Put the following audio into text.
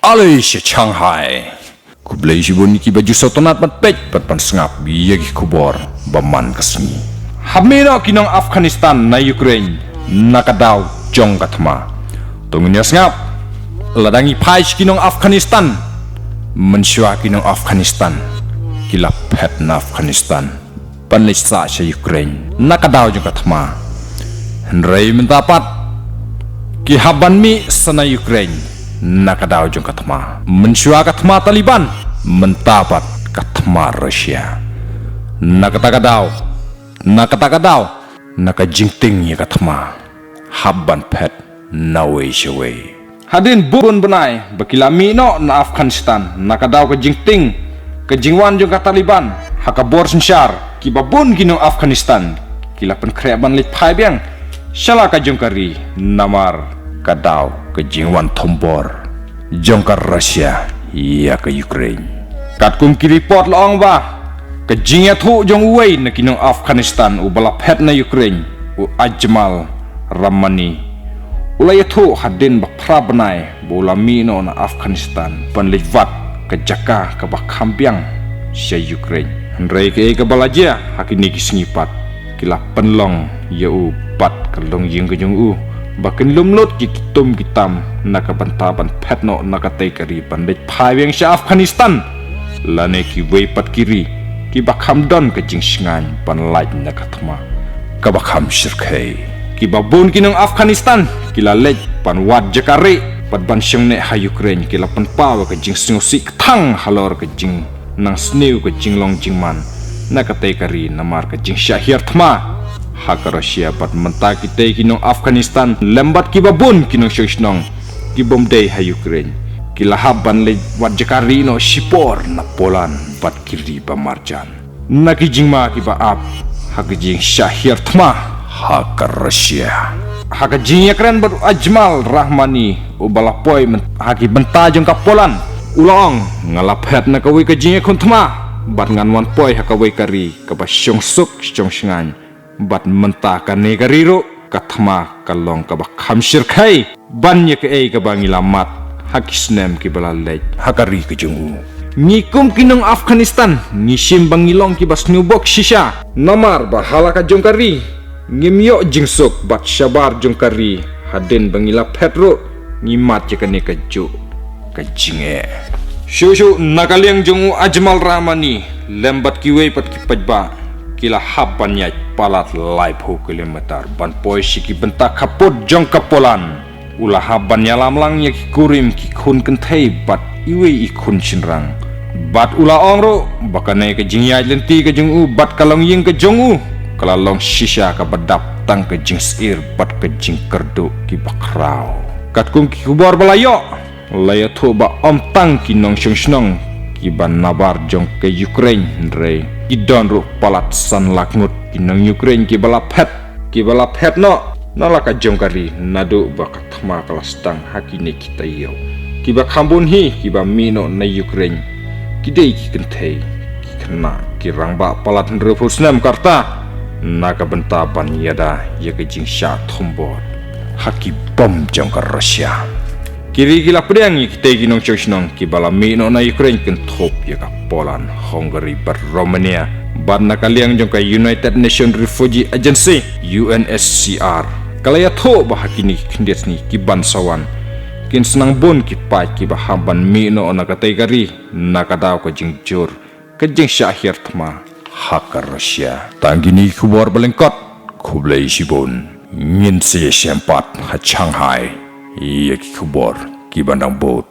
Alaysia Shanghai. Kublai shibun ki baju sotonat mat pek pan sengap biya ki kubor baman kasni. Hamira kinong Afghanistan na Ukraine nakadaw jong katma. Tungunya sengap ladangi pais kinong Afghanistan mensyua kinong Afghanistan kila pet na Afghanistan panlisa sa Ukraine nakadaw jong katma. Henry mentapat ki haban mi sana Ukraine nakadaw jong katma mensyua katma Taliban mentapat katma Rusia nakatagadaw nakajingting ya katma haban pet nawe shawe hadin bun benai bakilami no na Afghanistan nakadaw kajingting kajingwan jong Taliban hakabor sensyar kibabun kinong Afghanistan kilapan kreaban lit paibyang shala kajong kari namar kadaw kajingwan tombor jongkar Rusia ya ke Ukraine katkum ki report laong ba kajingya thu jong uway na kinong Afghanistan ubala pet na Ukraine u Ajmal Ramani ulay thu hadin bakpra banay bulamino na Afghanistan panlivat kajaka kabakhambyang sa Ukraine hanray ke kabalaja hakini kisingipat kila penlong yau pat kalong yung kajong u bakin lumlot kitum kitam nakabantaban petno nakatay kariban let payang sa Afghanistan lane ki weipat kiri ki bakham don kajing singan panlait nakatma kabakham shirkai ki babun kinong Afghanistan kila let panwad jakare patban syang ne ha Ukraine kila panpawa kajing singusi thang halor kajing nang snew kajing long jingman nakatay kari namar kajing syahir thma hak Rusia pat menta kita kinong Afghanistan lembat ki babun kinong shishnong ki bomday ha Ukraine kila haban le wajkari no shipor na Poland bat kiri ba marjan nakijingma ki ba ap hakijing syahir thma hak Rusia hakijing yakran bat Ajmal Rahmani ubalapoy haki benta jong ka Poland ulong ngalaphet na kawi kajing kon thma bat nganwan poy hakawai kari ka ba syong suk syong shingan bat menta kane kariro kathma kalong ka ba khamshir khai banya ke ei ka bangilamat hakisnem ki balalej hakari ke jungu ngikum kinong Afghanistan ngisim bangilong ki basnubok shisha namar ba halaka jongkari ngimyo jingsuk bat shabar jongkari haden bangila petro ngimat ke kane kaju kajinge shushu nakaliang jungu Ajmal Ramani lembat kiwe pat ki pajba kila haban ya palat live ho kilometer ban poisi ki benta kapot jong kapolan ulah haban ya lamlang ya ki kurim ki khun kenthei bat iwe I khun chinrang bat ulah ongro bakane ke jingya lenti ke jungu bat kalong ying ke jongu kalalong shisha ka badap tang ke jing sir bat ke jing kerdu ki bakrau katkum ki kubor balayo layo thu ba om tang ki nong shong kiban nabar jong ke Ukraine re kidon ru palat san laknut kinang Ukraine ki bala pet no nalaka jong kari nadu bakathma kalastang hakine kita yo kiba khambun hi kiba mino na Ukraine kidei ki kenthei ki khna ki rangba palat ru fusnam karta naka bentaban yada yake jing sha thombor haki bom jong ka Rusia kiri gila pedang kita ginong chosnong kibala mino na Ukraine ken thop ya ka Poland Hungary bar Romania bar nakaliang jong ka United Nations Refugee Agency UNHCR kalaya tho bahakini khindes ni kiban sawan kin senang bon ki pai ki bahaban mino na katay gari nakadaw ka jingjur ka jing syahir thma hak Rusia tanggini kubor balengkot kublai shibon ngin se sempat ha Shanghai iya ki kubor ki bandang bot